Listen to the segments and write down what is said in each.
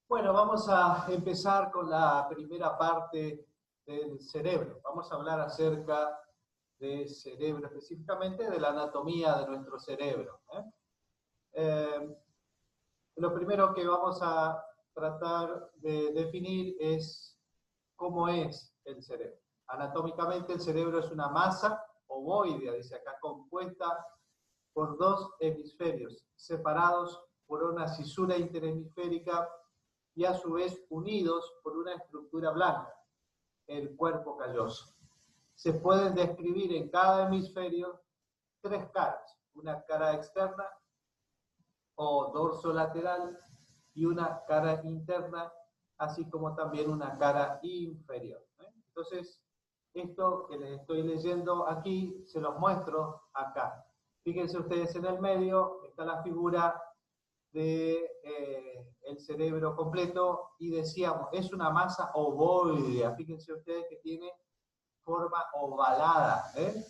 Bueno, vamos a empezar con la primera parte del cerebro. Vamos a hablar acerca del cerebro, específicamente de la anatomía de nuestro cerebro. Lo primero que vamos a tratar de definir es cómo es el cerebro. Anatómicamente el cerebro es una masa ovoidea, dice acá, compuesta por dos hemisferios separados por una cisura interhemisférica y a su vez unidos por una estructura blanca, el cuerpo calloso. Se pueden describir en cada hemisferio tres caras, una cara externa o dorsolateral y una cara interna, así como también una cara inferior. Entonces, esto que les estoy leyendo aquí, se los muestro acá. Fíjense ustedes en el medio, está la figura de el cerebro completo y decíamos, es una masa ovoidea. Fíjense ustedes que tiene forma ovalada,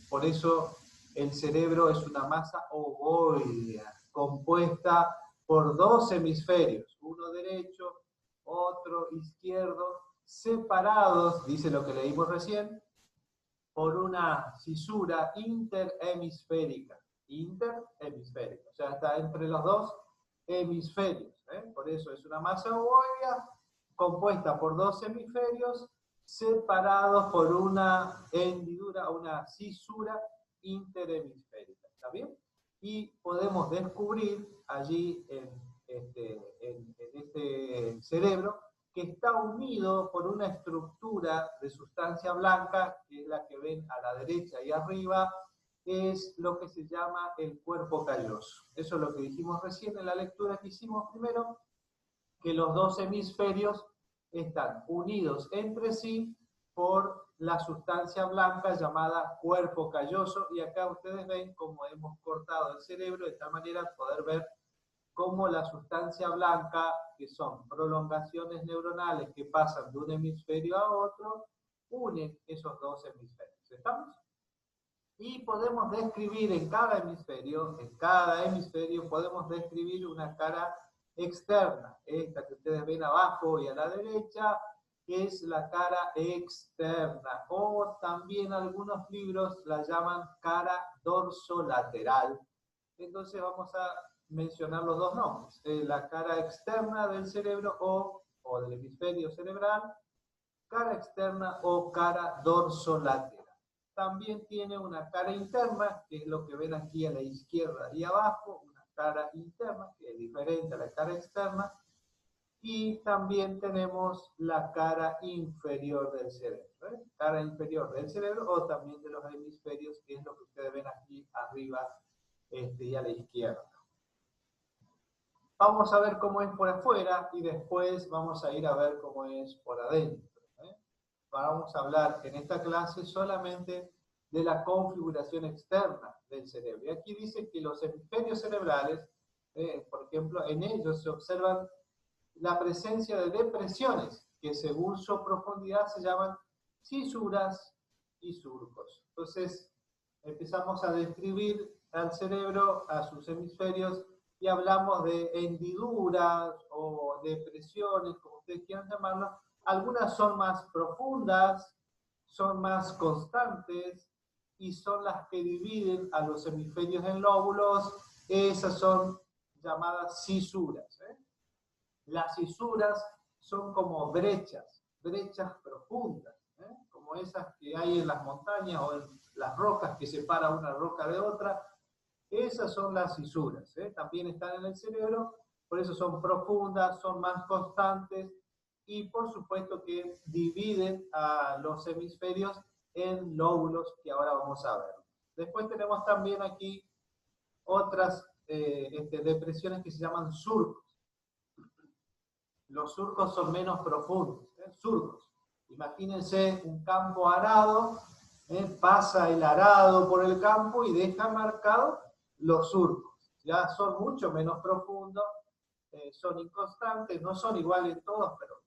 por eso el cerebro es una masa ovoidea, compuesta por dos hemisferios, uno derecho, otro izquierdo, separados, dice lo que leímos recién, por una cisura interhemisférica, o sea, está entre los dos hemisferios, por eso es una masa ovoidea compuesta por dos hemisferios separados por una hendidura, una cisura interhemisférica, ¿está bien? Y podemos descubrir allí en este cerebro que está unido por una estructura de sustancia blanca, que es la que ven a la derecha y arriba, es lo que se llama el cuerpo calloso. Eso es lo que dijimos recién en la lectura que hicimos primero, que los dos hemisferios están unidos entre sí por la sustancia blanca llamada cuerpo calloso, y acá ustedes ven cómo hemos cortado el cerebro de tal manera poder ver cómo la sustancia blanca, que son prolongaciones neuronales que pasan de un hemisferio a otro, unen esos dos hemisferios. ¿Estamos? Y podemos describir en cada hemisferio podemos describir una cara externa, esta que ustedes ven abajo y a la derecha, que es la cara externa, o también algunos libros la llaman cara dorsolateral. Entonces vamos a mencionar los dos nombres, la cara externa del cerebro o del hemisferio cerebral, cara externa o cara dorsolateral. También tiene una cara interna, que es lo que ven aquí a la izquierda y abajo, una cara interna, que es diferente a la cara externa, y también tenemos la cara inferior del cerebro, cara inferior del cerebro o también de los hemisferios, que es lo que ustedes ven aquí arriba y a la izquierda. Vamos a ver cómo es por afuera y después vamos a ir a ver cómo es por adentro. Vamos a hablar en esta clase solamente de la configuración externa del cerebro. Y aquí dice que los hemisferios cerebrales, por ejemplo, en ellos se observan la presencia de depresiones que según su profundidad se llaman cisuras y surcos. Entonces, empezamos a describir al cerebro, a sus hemisferios, y hablamos de hendiduras o depresiones, como ustedes quieran llamarlo. Algunas son más profundas, son más constantes y son las que dividen a los hemisferios en lóbulos. Esas son llamadas cisuras. Las cisuras son como brechas profundas, como esas que hay en las montañas o en las rocas que separan una roca de otra. Esas son las cisuras, también están en el cerebro, por eso son profundas, son más constantes y por supuesto que dividen a los hemisferios en lóbulos que ahora vamos a ver. Después tenemos también aquí otras depresiones que se llaman surcos. Los surcos son menos profundos, surcos. Imagínense un campo arado, pasa el arado por el campo y deja marcados los surcos. Ya son mucho menos profundos, son inconstantes, no son iguales todos, pero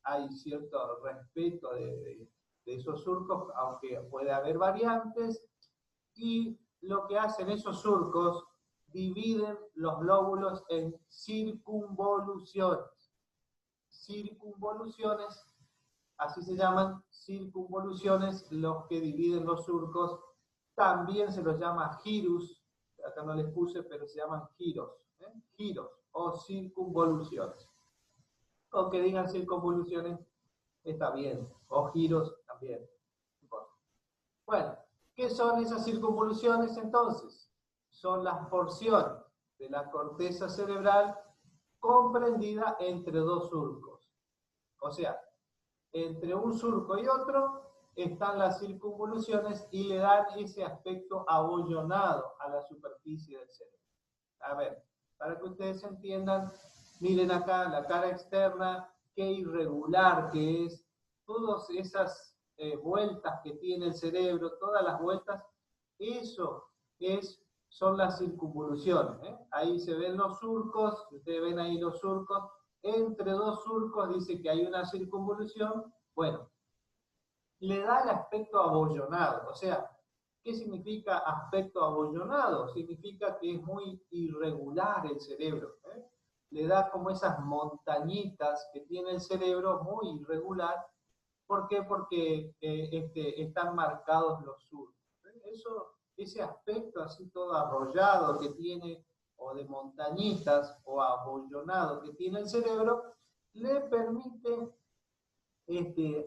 hay cierto respeto de esos surcos, aunque puede haber variantes, y lo que hacen esos surcos, dividen los lóbulos en circunvoluciones. circunvoluciones, así se llaman circunvoluciones los que dividen los surcos. También se los llama girus, acá no les puse, pero se llaman giros, giros o circunvoluciones. O que digan circunvoluciones, está bien, o giros también. Bueno, ¿qué son esas circunvoluciones entonces? Son las porciones de la corteza cerebral comprendida entre dos surcos. O sea, entre un surco y otro están las circunvoluciones y le dan ese aspecto abollonado a la superficie del cerebro. A ver, para que ustedes entiendan, miren acá la cara externa, qué irregular que es, todas esas vueltas que tiene el cerebro, todas las vueltas, eso son las circunvoluciones. Ahí se ven los surcos, ustedes ven ahí los surcos, entre dos surcos dice que hay una circunvolución. Bueno, le da el aspecto abollonado. O sea, ¿qué significa aspecto abollonado? Significa que es muy irregular el cerebro. Le da como esas montañitas que tiene el cerebro, muy irregular. ¿Por qué? Porque están marcados los surcos. Ese aspecto así todo arrollado que tiene, o de montañitas, o abollonado que tiene el cerebro, le permite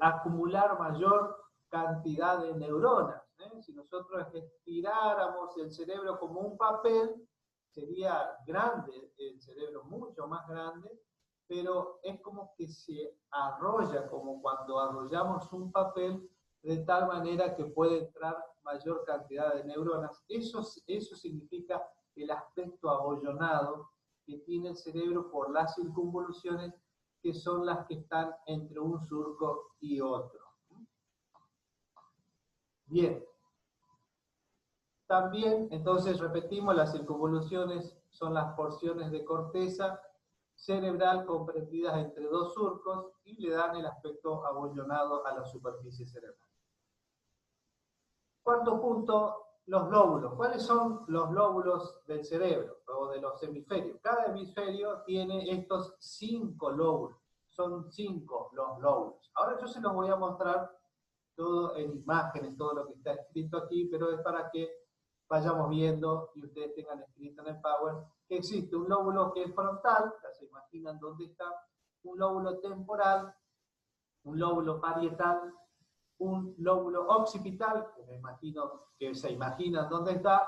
acumular mayor cantidad de neuronas. Si nosotros estiráramos el cerebro como un papel, sería grande el cerebro, mucho más grande, pero es como que se arrolla, como cuando arrollamos un papel, de tal manera que puede entrar mayor cantidad de neuronas. Eso significa el aspecto abollonado que tiene el cerebro por las circunvoluciones, que son las que están entre un surco y otro. Bien. También, entonces, repetimos, las circunvoluciones son las porciones de corteza cerebral comprendidas entre dos surcos y le dan el aspecto abollonado a la superficie cerebral. Cuarto punto, los lóbulos. ¿Cuáles son los lóbulos del cerebro o de los hemisferios? Cada hemisferio tiene estos 5 lóbulos. Son 5 los lóbulos. Ahora yo se los voy a mostrar todo en imágenes, todo lo que está escrito aquí, pero es para que vayamos viendo y ustedes tengan escrito en el Power que existe un lóbulo que es frontal, ya se imaginan dónde está, un lóbulo temporal, un lóbulo parietal, un lóbulo occipital, que me imagino que se imaginan dónde está,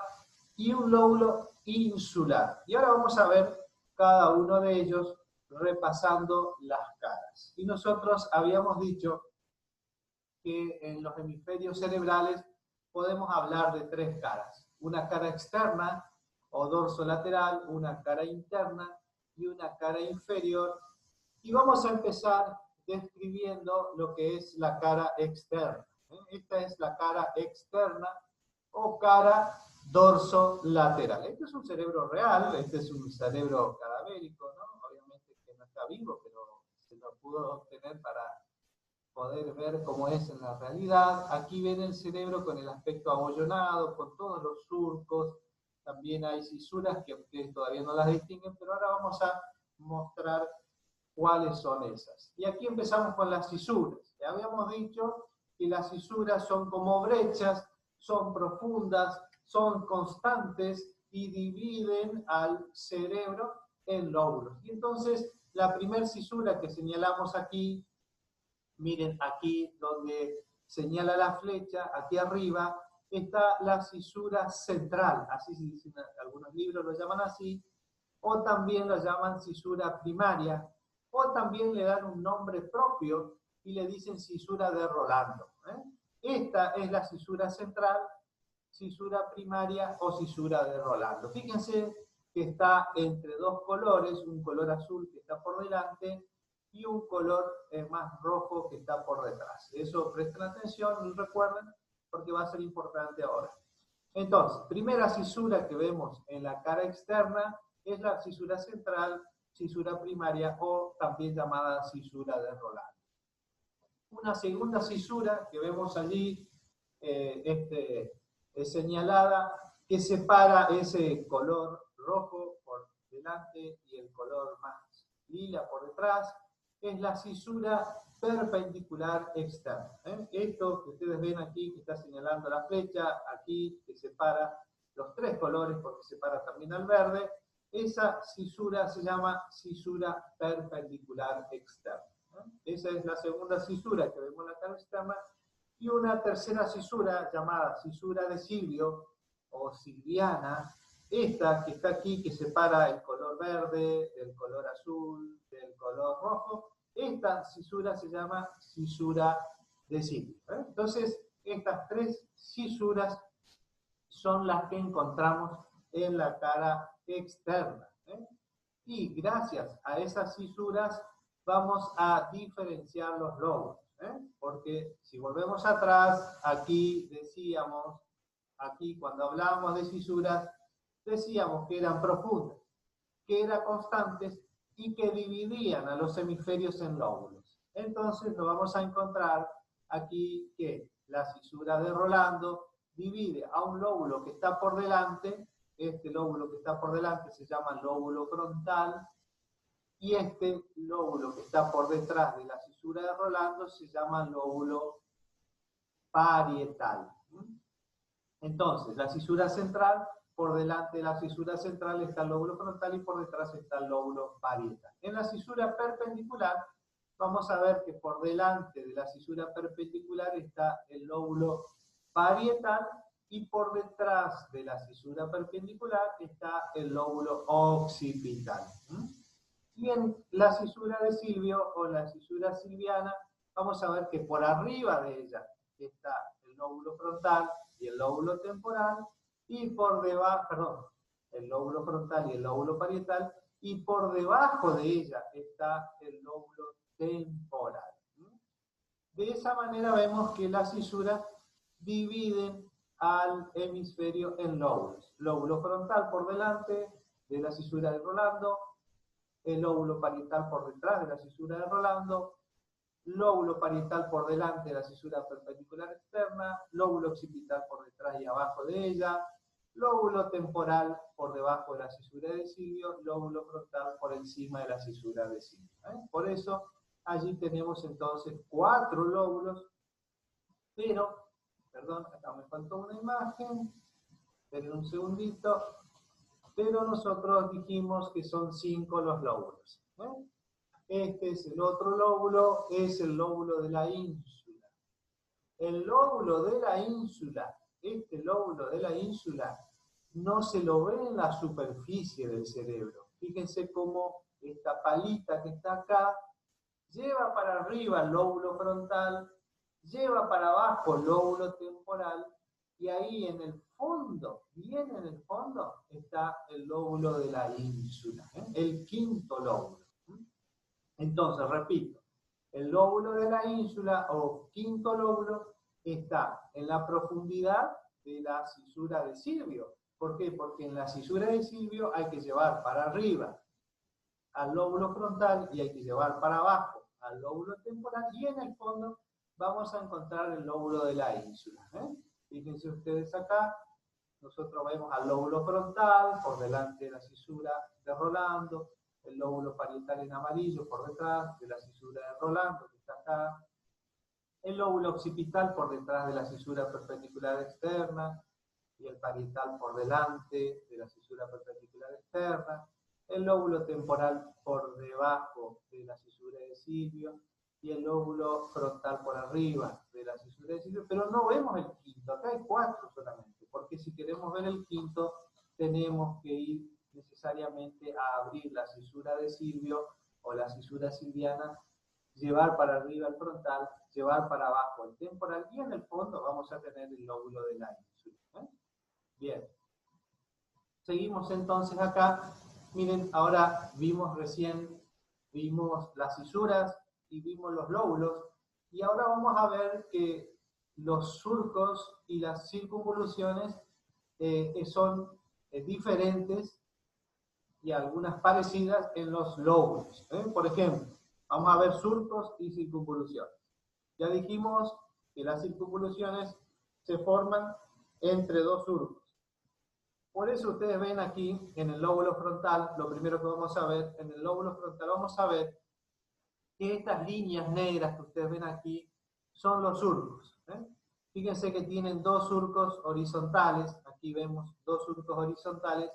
y un lóbulo insular. Y ahora vamos a ver cada uno de ellos repasando las caras. Y nosotros habíamos dicho que en los hemisferios cerebrales podemos hablar de 3 caras. Una cara externa o dorsolateral, una cara interna y una cara inferior. Y vamos a empezar describiendo lo que es la cara externa. Esta es la cara externa o cara dorsolateral. Este es un cerebro real, este es un cerebro cadavérico, ¿no? Obviamente que no está vivo, pero se lo pudo obtener para poder ver cómo es en la realidad. Aquí ven el cerebro con el aspecto abollonado, con todos los surcos. También hay cisuras que ustedes todavía no las distinguen, pero ahora vamos a mostrar cuáles son esas. Y aquí empezamos con las cisuras. Ya habíamos dicho que las cisuras son como brechas, son profundas, son constantes y dividen al cerebro en lóbulos. Y entonces, la primera cisura que señalamos aquí, miren aquí donde señala la flecha, aquí arriba, está la cisura central, así se dicen, algunos libros lo llaman así, o también lo llaman cisura primaria, o también le dan un nombre propio y le dicen cisura de Rolando. Esta es la cisura central, cisura primaria o cisura de Rolando. Fíjense que está entre dos colores, un color azul que está por delante y un color más rojo que está por detrás. Eso presten atención y recuerden porque va a ser importante ahora. Entonces, primera cisura que vemos en la cara externa es la cisura central, cisura primaria o también llamada cisura de Rolando. Una segunda cisura que vemos allí señalada que separa ese color rojo por delante y el color más lila por detrás. es la cisura perpendicular externa. Esto que ustedes ven aquí, que está señalando la flecha, aquí que separa los tres colores, porque separa también al verde, esa cisura se llama cisura perpendicular externa. Esa es la segunda cisura que vemos en la cara externa, y una tercera cisura llamada cisura de Silvio o silviana, esta que está aquí, que separa el color verde del color azul, del color rojo, esta cisura se llama cisura de Silvio. Entonces, estas tres cisuras son las que encontramos en la cara externa. Y gracias a esas cisuras vamos a diferenciar los lóbulos. Porque si volvemos atrás, aquí decíamos, aquí cuando hablábamos de cisuras, decíamos que eran profundas, que eran constantes y que dividían a los hemisferios en lóbulos. Entonces nos vamos a encontrar aquí que la cisura de Rolando divide a un lóbulo que está por delante, este lóbulo que está por delante se llama lóbulo frontal, y este lóbulo que está por detrás de la cisura de Rolando se llama lóbulo parietal. Entonces, la cisura central, por delante de la cisura central está el lóbulo frontal y por detrás está el lóbulo parietal. En la cisura perpendicular, vamos a ver que por delante de la cisura perpendicular está el lóbulo parietal y por detrás de la cisura perpendicular está el lóbulo occipital. Y en la cisura de Silvio o la cisura silviana, vamos a ver que por arriba de ella está el lóbulo frontal y el lóbulo temporal, y por debajo, perdón, el lóbulo frontal y el lóbulo parietal, y por debajo de ella está el lóbulo temporal. De esa manera vemos que las cisuras dividen al hemisferio en lóbulos. Lóbulo frontal por delante de la cisura de Rolando, el lóbulo parietal por detrás de la cisura de Rolando, lóbulo parietal por delante de la cisura perpendicular externa, lóbulo occipital por detrás y abajo de ella, lóbulo temporal por debajo de la cisura de Silvio, lóbulo frontal por encima de la cisura de Silvio. Por eso, allí tenemos entonces 4 lóbulos, pero, perdón, acá me faltó una imagen, esperen un segundito, pero nosotros dijimos que son 5 los lóbulos. Este es el otro lóbulo, es el lóbulo de la ínsula. El lóbulo de la ínsula, este lóbulo de la ínsula, no se lo ve en la superficie del cerebro. Fíjense cómo esta palita que está acá lleva para arriba el lóbulo frontal, lleva para abajo el lóbulo temporal, y ahí en el fondo, bien en el fondo, está el lóbulo de la ínsula, el quinto lóbulo. Entonces, repito, el lóbulo de la ínsula o quinto lóbulo está en la profundidad de la cisura de Silvio. ¿Por qué? Porque en la cisura de Silvio hay que llevar para arriba al lóbulo frontal y hay que llevar para abajo al lóbulo temporal, y en el fondo vamos a encontrar el lóbulo de la ínsula. Fíjense ustedes acá, nosotros vemos al lóbulo frontal por delante de la cisura de Rolando, el lóbulo parietal en amarillo por detrás de la cisura de Rolando, que está acá, el lóbulo occipital por detrás de la cisura perpendicular externa, y el parietal por delante de la cisura perpendicular externa, el lóbulo temporal por debajo de la cisura de Silvio, y el lóbulo frontal por arriba de la cisura de Silvio, pero no vemos el quinto, acá hay 4 solamente, porque si queremos ver el quinto, tenemos que ir necesariamente a abrir la cisura de Silvio o la cisura silviana, llevar para arriba el frontal, llevar para abajo el temporal, y en el fondo vamos a tener el lóbulo de la ínsula. Bien. Seguimos entonces acá. Miren, ahora vimos las cisuras y vimos los lóbulos, y ahora vamos a ver que los surcos y las circunvoluciones son diferentes y algunas parecidas en los lóbulos. Por ejemplo, vamos a ver surcos y circunvoluciones. Ya dijimos que las circunvoluciones se forman entre 2 surcos. Por eso ustedes ven aquí en el lóbulo frontal, lo primero que vamos a ver, en el lóbulo frontal vamos a ver que estas líneas negras que ustedes ven aquí son los surcos. Fíjense que tienen dos surcos horizontales, aquí vemos dos surcos horizontales,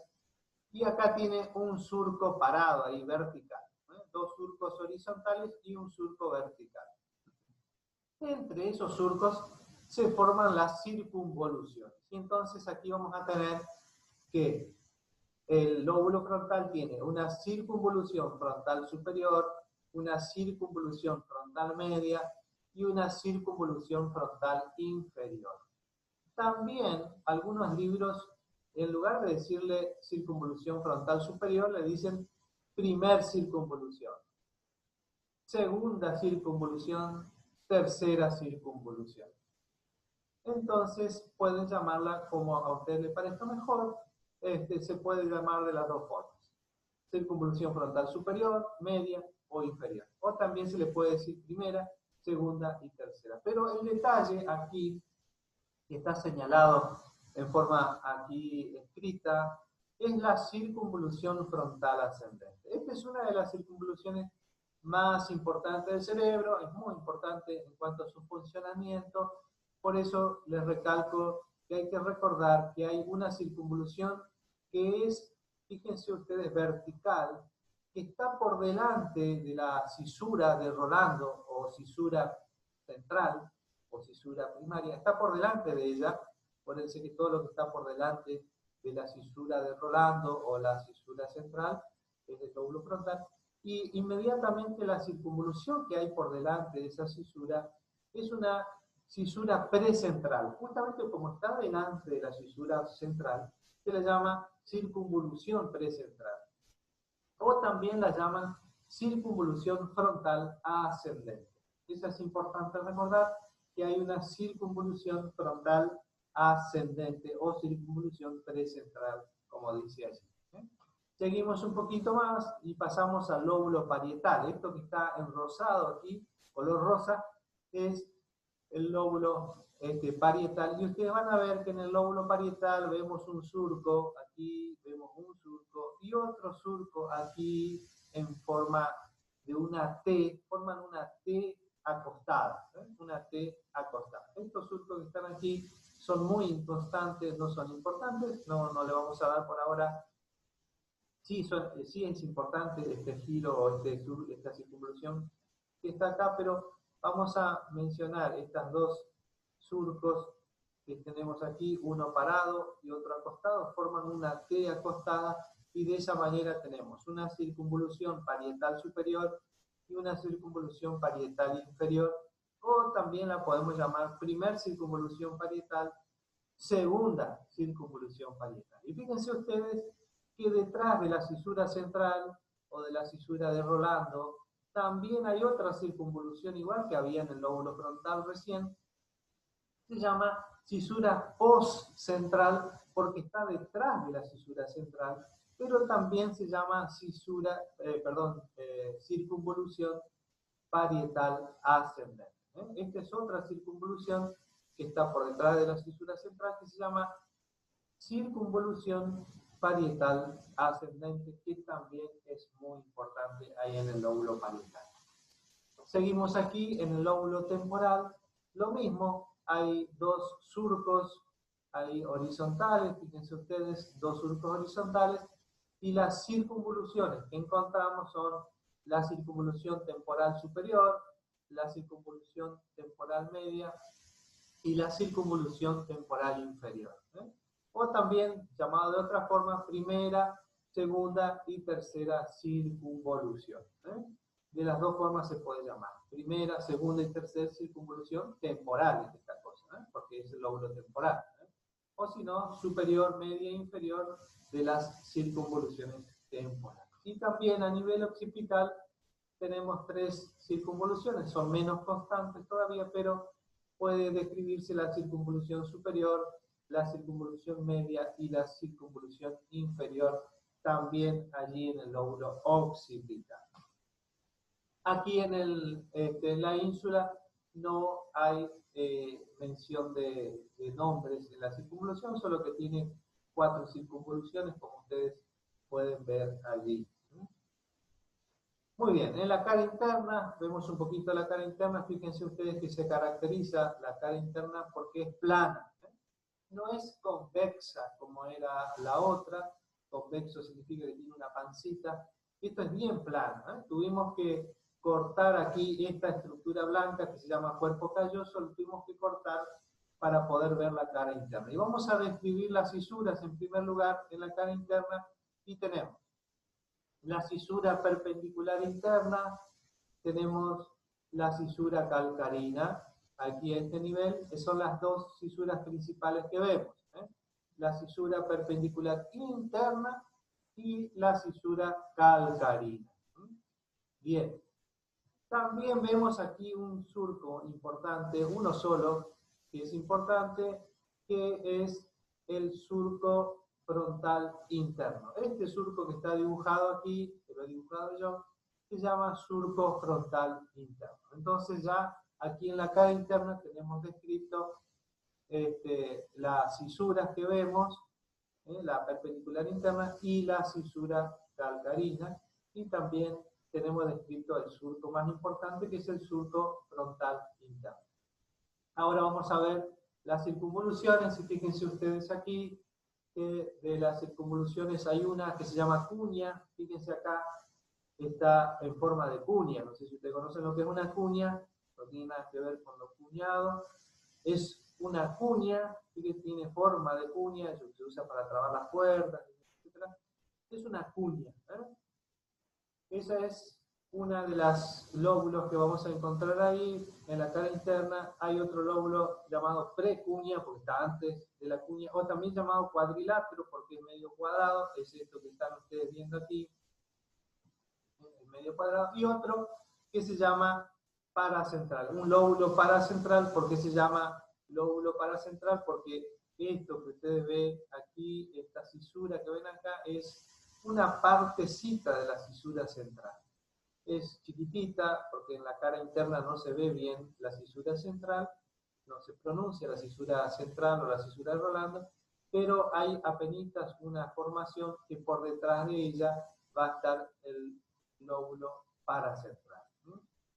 y acá tiene un surco parado ahí, vertical. Dos surcos horizontales y un surco vertical. Entre esos surcos se forman las circunvoluciones. Y entonces aquí vamos a tener que el lóbulo frontal tiene una circunvolución frontal superior, una circunvolución frontal media y una circunvolución frontal inferior. También algunos libros, en lugar de decirle circunvolución frontal superior, le dicen primer circunvolución, segunda circunvolución, tercera circunvolución. Entonces pueden llamarla como a usted le parezca mejor, se puede llamar de las dos formas. Circunvolución frontal superior, media o inferior. O también se le puede decir primera, segunda y tercera. Pero el detalle aquí, que está señalado en forma aquí escrita, es la circunvolución frontal ascendente. Esta es una de las circunvoluciones más importantes del cerebro, es muy importante en cuanto a su funcionamiento. Por eso les recalco que hay que recordar que hay una circunvolución que es, fíjense ustedes, vertical, que está por delante de la cisura de Rolando o cisura central o cisura primaria, está por delante de ella. Acuérdense que todo lo que está por delante de la cisura de Rolando o la cisura central es el lóbulo frontal, y inmediatamente la circunvolución que hay por delante de esa cisura es una cisura precentral. Justamente como está delante de la cisura central, se le llama circunvolución precentral. O también la llaman circunvolución frontal ascendente. Eso es importante recordar, que hay una circunvolución frontal ascendente o circunvolución precentral, como dice allí. Seguimos un poquito más y pasamos al lóbulo parietal. Esto que está en rosado aquí, color rosa, es el lóbulo parietal. Y ustedes van a ver que en el lóbulo parietal vemos un surco, aquí vemos un surco y otro surco aquí en forma de una T, forman una T acostada, una T acostada. Estos surcos que están aquí son muy inconstantes, no son importantes, no le vamos a dar por ahora. Sí es importante este giro o esta circunvolución que está acá, pero vamos a mencionar estas dos surcos que tenemos aquí, uno parado y otro acostado, forman una T acostada, y de esa manera tenemos una circunvolución parietal superior y una circunvolución parietal inferior, o también la podemos llamar primer circunvolución parietal, segunda circunvolución parietal. Y fíjense ustedes que detrás de la cisura central o de la cisura de Rolando también hay otra circunvolución igual que había en el lóbulo frontal recién. Se llama cisura postcentral porque está detrás de la cisura central, pero también se llama circunvolución parietal ascendente. Esta es otra circunvolución que está por detrás de la cisura central, que se llama circunvolución parietal ascendente, que también es muy importante ahí en el lóbulo parietal. Seguimos aquí en el lóbulo temporal, lo mismo, hay dos surcos ahí horizontales, fíjense ustedes, dos surcos horizontales, y las circunvoluciones que encontramos son la circunvolución temporal superior, la circunvolución temporal media y la circunvolución temporal inferior. O también, llamado de otra forma, primera, segunda y tercera circunvolución. De las dos formas se puede llamar. Primera, segunda y tercera circunvolución temporal es esta cosa, porque es el lóbulo temporal. O si no, superior, media e inferior de las circunvoluciones temporales. Y también a nivel occipital tenemos tres circunvoluciones, son menos constantes todavía, pero puede describirse la circunvolución superior, la circunvolución media y la circunvolución inferior, también allí en el lóbulo occipital. Aquí en la ínsula no hay mención de nombres en la circunvolución, solo que tiene 4 circunvoluciones, como ustedes pueden ver allí. Muy bien, en la cara interna, vemos un poquito la cara interna, fíjense ustedes que se caracteriza la cara interna porque es plana, ¿eh? No es convexa como era la otra, convexo significa que tiene una pancita, esto es bien plano, ¿eh? Tuvimos que cortar aquí esta estructura blanca que se llama cuerpo calloso, lo tuvimos que cortar para poder ver la cara interna. Y vamos a describir las fisuras en primer lugar en la cara interna y tenemos la cisura perpendicular interna, tenemos la cisura calcarina, aquí a este nivel, que son las dos cisuras principales que vemos, ¿eh? La cisura perpendicular interna y la cisura calcarina. Bien, también vemos aquí un surco importante, uno solo, que es importante, que es el surco frontal interno. Este surco que está dibujado aquí, que lo he dibujado yo, se llama surco frontal interno. Entonces ya aquí en la cara interna tenemos descrito las cisuras que vemos, la perpendicular interna y la cisura calcarina, y también tenemos descrito el surco más importante, que es el surco frontal interno. Ahora vamos a ver las circunvoluciones, y fíjense ustedes aquí que de las circunvoluciones hay una que se llama cuña, fíjense acá, está en forma de cuña, no sé si ustedes conocen lo que es una cuña, no tiene nada que ver con los cuñados, es una cuña, que tiene forma de cuña, se usa para trabar las puertas, etc. Es una cuña, ¿eh? Esa es una de las lóbulos que vamos a encontrar ahí en la cara interna. Hay otro lóbulo llamado precuña, porque está antes de la cuña, o también llamado cuadrilátero, porque es medio cuadrado, es esto que están ustedes viendo aquí, el medio cuadrado, y otro que se llama paracentral, un lóbulo paracentral. ¿Por qué se llama lóbulo paracentral? Porque esto que ustedes ven aquí, esta cisura que ven acá, es una partecita de la cisura central. Es chiquitita porque en la cara interna no se ve bien la cisura central, no se pronuncia la cisura central o la cisura de Rolando, pero hay apenas una formación que por detrás de ella va a estar el lóbulo paracentral.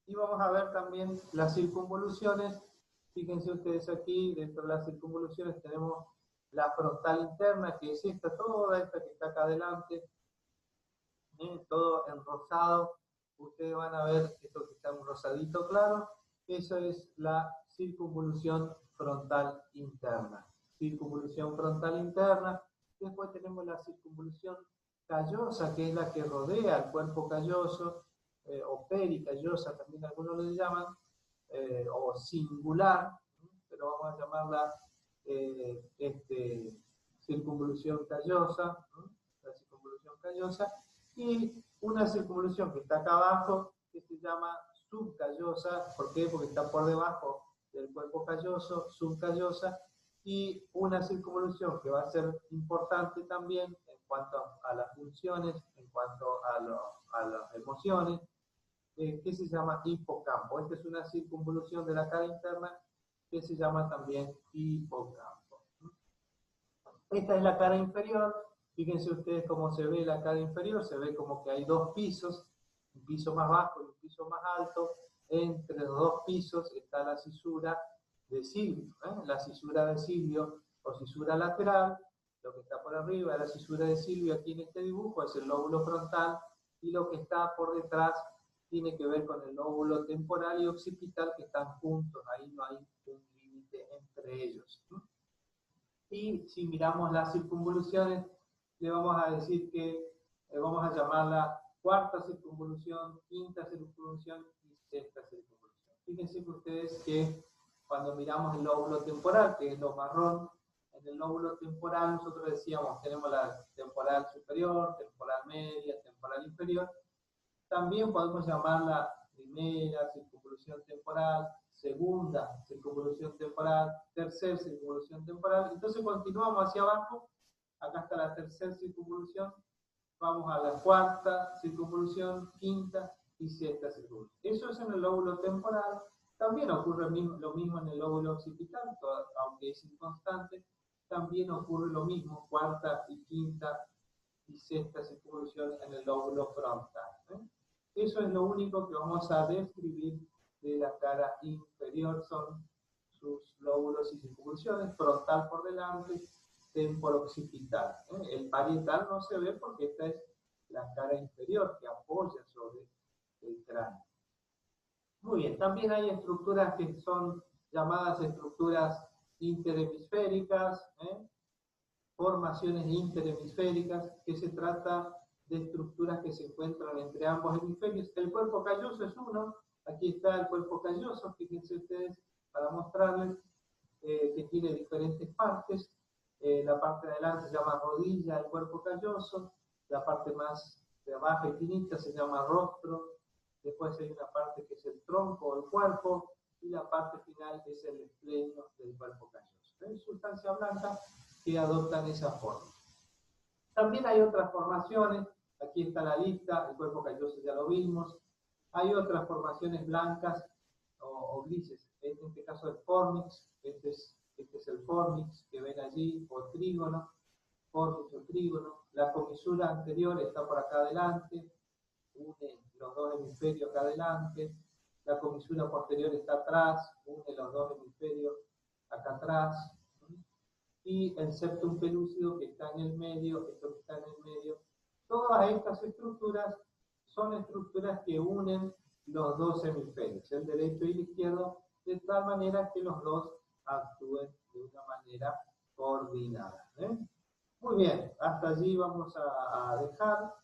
Y vamos a ver también las circunvoluciones. Fíjense ustedes aquí, dentro de las circunvoluciones tenemos la frontal interna, que es esta, toda esta que está acá adelante, todo en rosado. Ustedes van a ver esto que está en rosadito claro, eso es la circunvolución frontal interna. Circunvolución frontal interna. Después tenemos la circunvolución callosa, que es la que rodea el cuerpo calloso, o pericallosa también algunos le llaman, o singular, pero vamos a llamarla circunvolución callosa, la circunvolución callosa, y una circunvolución que está acá abajo, que se llama subcallosa. ¿Por qué? Porque está por debajo del cuerpo calloso, subcallosa, y una circunvolución que va a ser importante también en cuanto a las funciones, en cuanto a las emociones, que se llama hipocampo. Esta es una circunvolución de la cara interna que se llama también hipocampo. Esta es la cara inferior. Fíjense ustedes cómo se ve la cara inferior. Se ve como que hay dos pisos, un piso más bajo y un piso más alto. Entre los dos pisos está la cisura de Silvio, la cisura de Silvio o cisura lateral. Lo que está por arriba de la cisura de Silvio aquí en este dibujo es el lóbulo frontal, y lo que está por detrás tiene que ver con el lóbulo temporal y occipital, que están juntos, ahí no hay un límite entre ellos. Y si miramos las circunvoluciones, le vamos a decir que vamos a llamarla cuarta circunvolución, quinta circunvolución y sexta circunvolución. Fíjense que ustedes que cuando miramos el lóbulo temporal, que es lo marrón, en el lóbulo temporal nosotros decíamos, tenemos la temporal superior, temporal media, temporal inferior. También podemos llamarla primera circunvolución temporal, segunda circunvolución temporal, tercera circunvolución temporal. Entonces continuamos hacia abajo, acá está la tercera circunvolución, vamos a la cuarta circunvolución, quinta y sexta circunvolución. Eso es en el lóbulo temporal. También ocurre lo mismo en el lóbulo occipital, aunque es inconstante, también ocurre lo mismo, cuarta y quinta y sexta circunvolución en el lóbulo frontal. eso es lo único que vamos a describir de la cara inferior, son sus lóbulos y circunvoluciones, frontal por delante, temporo-occipital. El parietal no se ve porque esta es la cara inferior que apoya sobre el cráneo. Muy bien, también hay estructuras que son llamadas estructuras interhemisféricas, formaciones interhemisféricas, que se trata de estructuras que se encuentran entre ambos hemisferios. El cuerpo calloso es uno, aquí está el cuerpo calloso, fíjense ustedes, para mostrarles que tiene diferentes partes. La parte de adelante se llama rodilla, el cuerpo calloso, la parte más de abajo y finita se llama rostro, después hay una parte que es el tronco o el cuerpo, y la parte final es el esplenio del cuerpo calloso. Es sustancia blanca que adoptan esa forma. También hay otras formaciones, aquí está la lista, el cuerpo calloso ya lo vimos, hay otras formaciones blancas o grises, en este caso el fornix, este es el fornix que ven allí, o trígono, fornix o trígono, la comisura anterior está por acá adelante, une los dos hemisferios acá adelante, la comisura posterior está atrás, une los dos hemisferios acá atrás, y el septum pelúcido que está en el medio, esto que está en el medio. Todas estas estructuras son estructuras que unen los dos hemisferios, el derecho y el izquierdo, de tal manera que los dos actúen de una manera coordinada. Muy bien, hasta allí vamos a dejar.